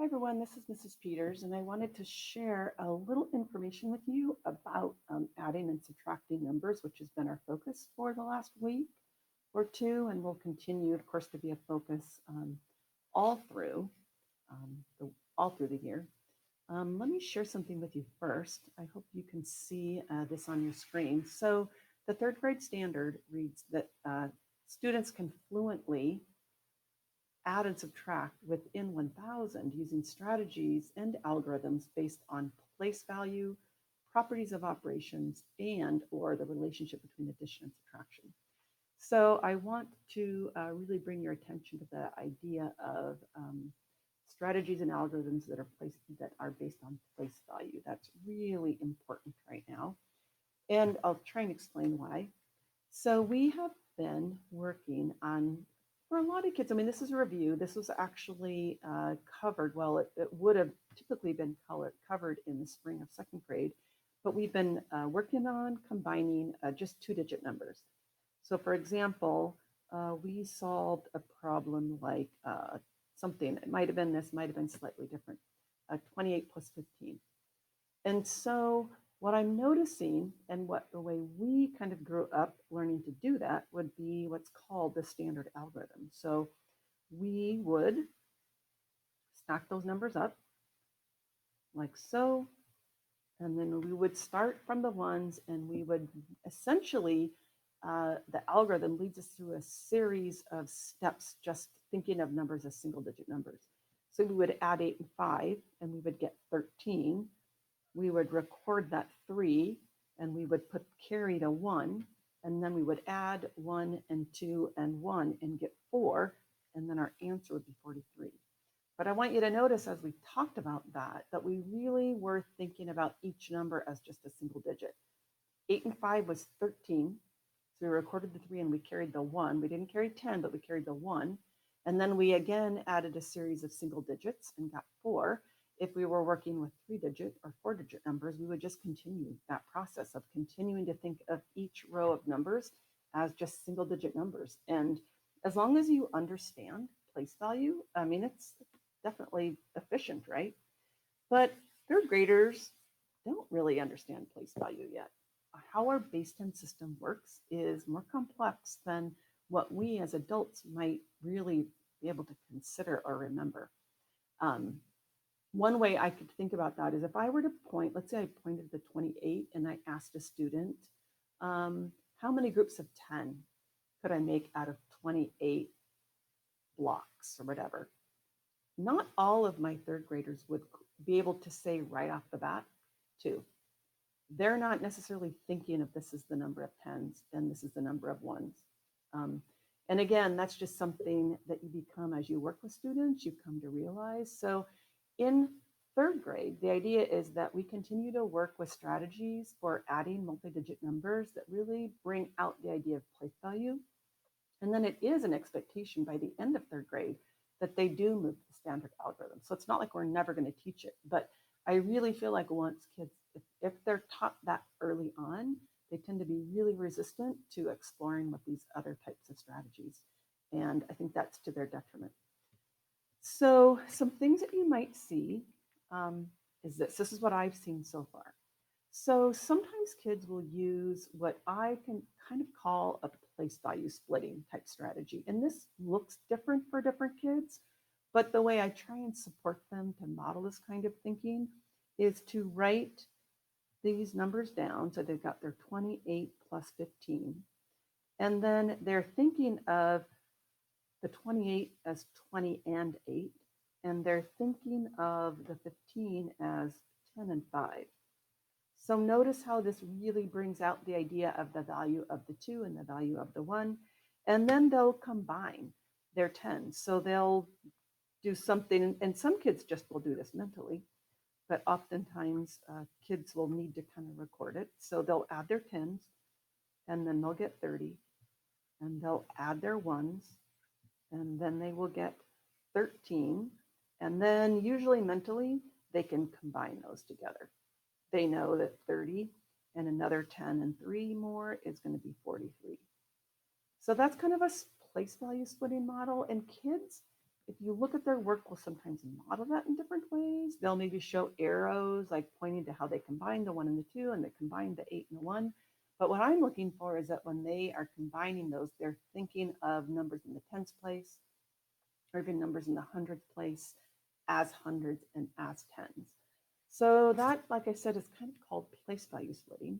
Hi everyone, this is Mrs. Peters, and I wanted to share a little information with you about adding and subtracting numbers, which has been our focus for the last week or two, and will continue, of course, to be a focus all through um, the all through the year. Let me share something with you first. I hope you can see this on your screen. So, the third grade standard reads that students can fluently add and subtract within 1000 using strategies and algorithms based on place value, properties of operations, and or the relationship between addition and subtraction. So I want to really bring your attention to the idea of strategies and algorithms that are based on place value. That's really important right now, and I'll try and explain why. So we have been working on, for a lot of kids, I mean, this is a review. This was actually covered, well, it would have typically been covered in the spring of second grade, but we've been working on combining just two-digit numbers. So for example, we solved a problem like something, it might have been this, might have been slightly different, 28 plus 15. And so what I'm noticing and what the way we kind of grew up learning to do that would be what's called the standard algorithm. So we would stack those numbers up like so, and then we would start from the ones and we would essentially, the algorithm leads us through a series of steps, just thinking of numbers as single digit numbers. So we would add 8 and 5 and we would get 13. We would record that 3 and we would put carry to 1, and then we would add 1 and 2 and 1 and get 4, and then our answer would be 43. But I want you to notice as we talked about that we really were thinking about each number as just a single digit. 8 and 5 was 13. So we recorded the 3 and we carried the 1. We didn't carry 10, but we carried the 1. And then we again added a series of single digits and got 4. If we were working with 3-digit or 4-digit numbers, we would just continue that process of continuing to think of each row of numbers as just single digit numbers. And as long as you understand place value, I mean, it's definitely efficient, right? But third graders don't really understand place value yet. How our base 10 system works is more complex than what we as adults might really be able to consider or remember. Um, One way I could think about that is if I were to point, let's say I pointed to 28 and I asked a student, how many groups of 10 could I make out of 28 blocks or whatever? Not all of my third graders would be able to say right off the bat, two. They're not necessarily thinking of this as the number of tens and this is the number of ones. Um, and again, that's just something that you become as you work with students, you come to realize. So in third grade, the idea is that we continue to work with strategies for adding multi-digit numbers that really bring out the idea of place value. And then it is an expectation by the end of third grade that they do move to the standard algorithm. So it's not like we're never going to teach it, but I really feel like once kids, if they're taught that early on, they tend to be really resistant to exploring with these other types of strategies. And I think that's to their detriment. So some things that you might see um, is this. This is what I've seen so far. So sometimes kids will use what I can kind of call a place value splitting type strategy. And this looks different for different kids, but the way I try and support them to model this kind of thinking is to write these numbers down. So they've got their 28 plus 15. And then they're thinking of the 28 as 20 and 8. And they're thinking of the 15 as 10 and 5. So notice how this really brings out the idea of the value of the 2 and the value of the 1. And then they'll combine their 10s. So they'll do something, and some kids just will do this mentally, but oftentimes kids will need to kind of record it. So they'll add their 10s, and then they'll get 30, and they'll add their 1s, and then they will get 13. And then usually mentally, they can combine those together. They know that 30 and another 10 and 3 more is going to be 43. So that's kind of a place value splitting model. And kids if you look at their work, will sometimes model that in different ways. They'll maybe show arrows like pointing to how they combine the one and the two, and they combine the eight and the one. But what I'm looking for is that when they are combining those, they're thinking of numbers in the tens place or even numbers in the hundredth place as hundreds and as tens. So that, like I said, is kind of called place value splitting.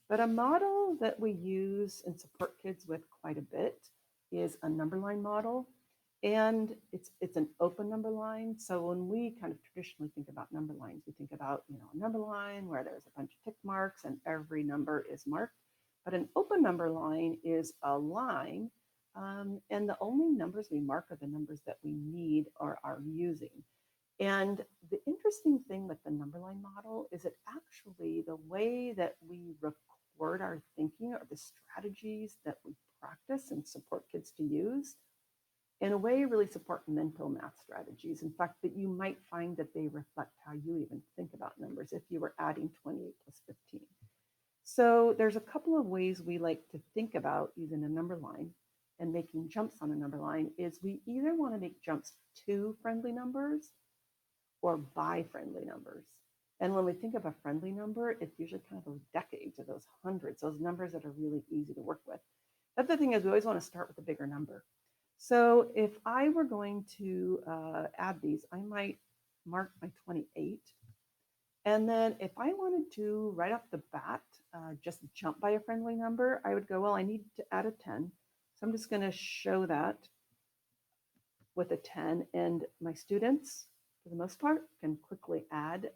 But a model that we use and support kids with quite a bit is a number line model. And it's an open number line. So when we kind of traditionally think about number lines, we think about, a number line where there's a bunch of tick marks and every number is marked. But an open number line is a line, and the only numbers we mark are the numbers that we need or are using. And the interesting thing with the number line model is it actually, the way that we record our thinking or the strategies that we practice and support kids to use, in a way, really support mental math strategies. In fact, that you might find that they reflect how you even think about numbers if you were adding 28 plus 15. So there's a couple of ways we like to think about using a number line and making jumps on a number line is we either want to make jumps to friendly numbers or by friendly numbers. And when we think of a friendly number, it's usually kind of those decades or those hundreds, those numbers that are really easy to work with. The other thing is we always want to start with a bigger number. So if I were going to add these, I might mark my 28. And then if I wanted to, right off the bat, just jump by a friendly number, I would go, well, I need to add a 10. So I'm just going to show that with a 10. And my students, for the most part, can quickly add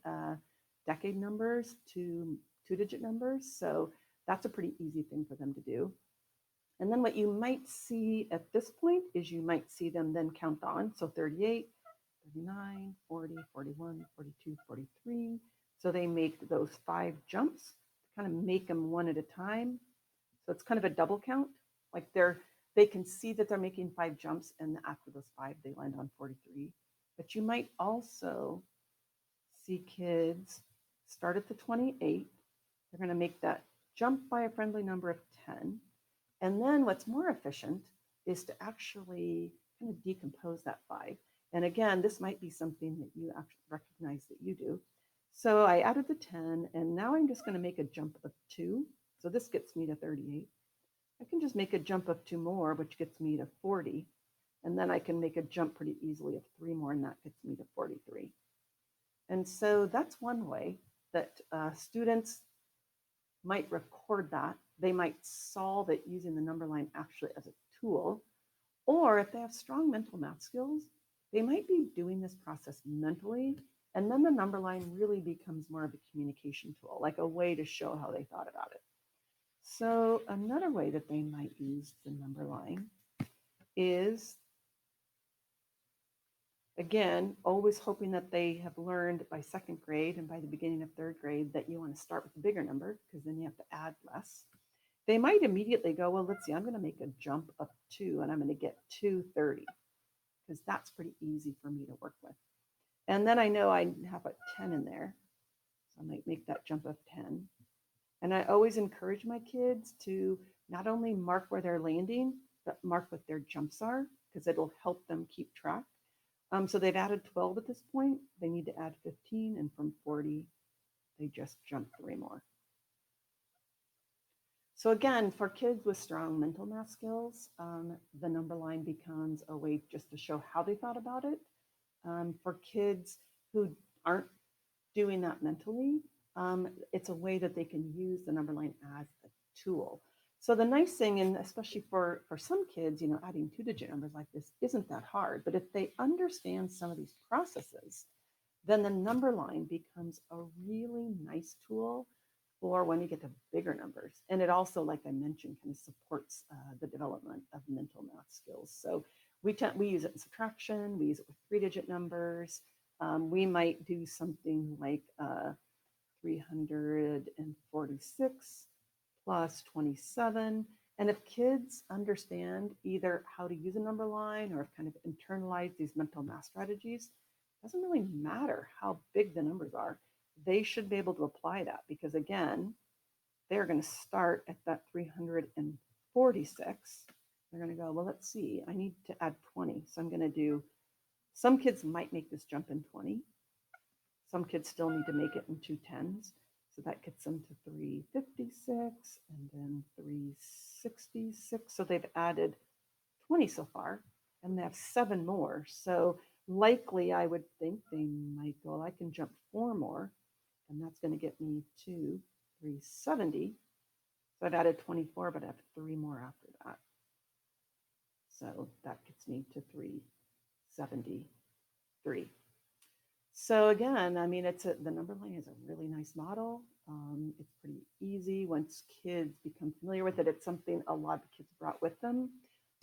decade numbers to two-digit numbers. So that's a pretty easy thing for them to do. And then what you might see at this point is you might see them then count on. So 38, 39, 40, 41, 42, 43. So they make those 5 jumps, kind of make them one at a time. So it's kind of a double count. Like they can see that they're making 5 jumps, and after those 5, they land on 43. But you might also see kids start at the 28. They're going to make that jump by a friendly number of 10. And then what's more efficient is to actually kind of decompose that 5. And again, this might be something that you actually recognize that you do. So I added the 10, and now I'm just going to make a jump of 2. So this gets me to 38. I can just make a jump of 2 more, which gets me to 40. And then I can make a jump pretty easily of 3 more, and that gets me to 43. And so that's one way that students might record that. They might solve it using the number line actually as a tool. Or if they have strong mental math skills, they might be doing this process mentally. And then the number line really becomes more of a communication tool, like a way to show how they thought about it. So another way that they might use the number line is, again, always hoping that they have learned by second grade and by the beginning of third grade that you want to start with a bigger number because then you have to add less. They might immediately go, well, let's see, I'm going to make a jump of 2 and I'm going to get 230 because that's pretty easy for me to work with. And then I know I have a 10 in there. So I might make that jump of 10. And I always encourage my kids to not only mark where they're landing, but mark what their jumps are because it'll help them keep track. So they've added 12 at this point. They need to add 15. And from 40, they just jump 3 more. So again, for kids with strong mental math skills, the number line becomes a way just to show how they thought about it. For kids who aren't doing that mentally, it's a way that they can use the number line as a tool. So the nice thing, and especially for some kids, adding 2-digit numbers like this isn't that hard. But if they understand some of these processes, then the number line becomes a really nice tool for when you get to bigger numbers. And it also, like I mentioned, kind of supports the development of mental math skills. So we use it in subtraction, we use it with 3-digit numbers. We might do something like 346 plus 27. And if kids understand either how to use a number line or have kind of internalized these mental math strategies, it doesn't really matter how big the numbers are. They should be able to apply that because, again, they're going to start at that 346. They're going to go, well, let's see, I need to add 20. So I'm going to do Some kids might make this jump in 20. Some kids still need to make it in 2 10s. So that gets them to 356 and then 366. So they've added 20 so far, and they have 7 more. So likely I would think they might go, I can jump 4 more, and that's going to get me to 370. So I've added 24, but I have 3 more after that. So that gets me to 373. So again, I mean, the number line is a really nice model. It's pretty easy once kids become familiar with it. It's something a lot of kids brought with them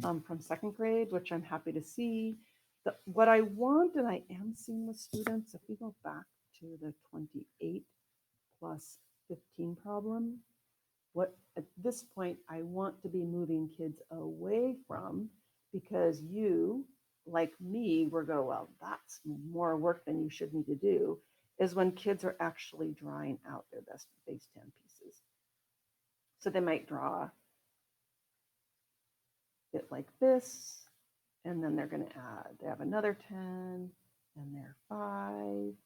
from second grade, which I'm happy to see. What I want, and I am seeing with students, if we go back to the 28 plus 15 problem, what at this point I want to be moving kids away from, because you, like me, we're go, well, that's more work than you should need to do, is when kids are actually drawing out their best base 10 pieces. So they might draw it like this, and then they're going to add, they have another 10, and they're 5.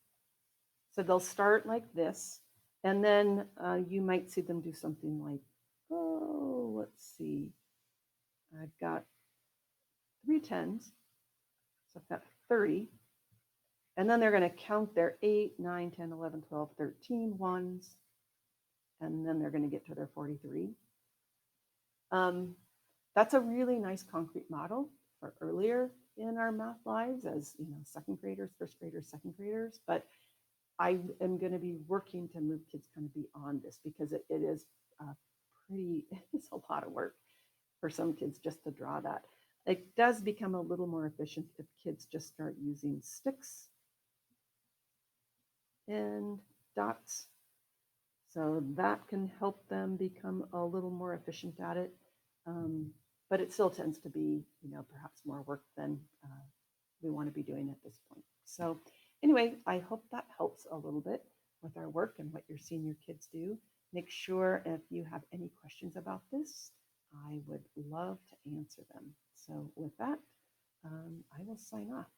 So they'll start like this, and then you might see them do something like, oh, let's see, I've got 3 10s, so I've got 30. And then they're going to count their 8, 9, 10, 11, 12, 13 ones, and then they're going to get to their 43. That's a really nice concrete model for earlier in our math lives, as you know, second graders, first graders, second graders. But I am going to be working to move kids kind of beyond this, because it is it's a lot of work for some kids just to draw that. It does become a little more efficient if kids just start using sticks and dots. So that can help them become a little more efficient at it. But it still tends to be, perhaps more work than we want to be doing at this point. So anyway, I hope that helps a little bit with our work and what you're seeing your kids do. Make sure if you have any questions about this, I would love to answer them. So with that, I will sign off.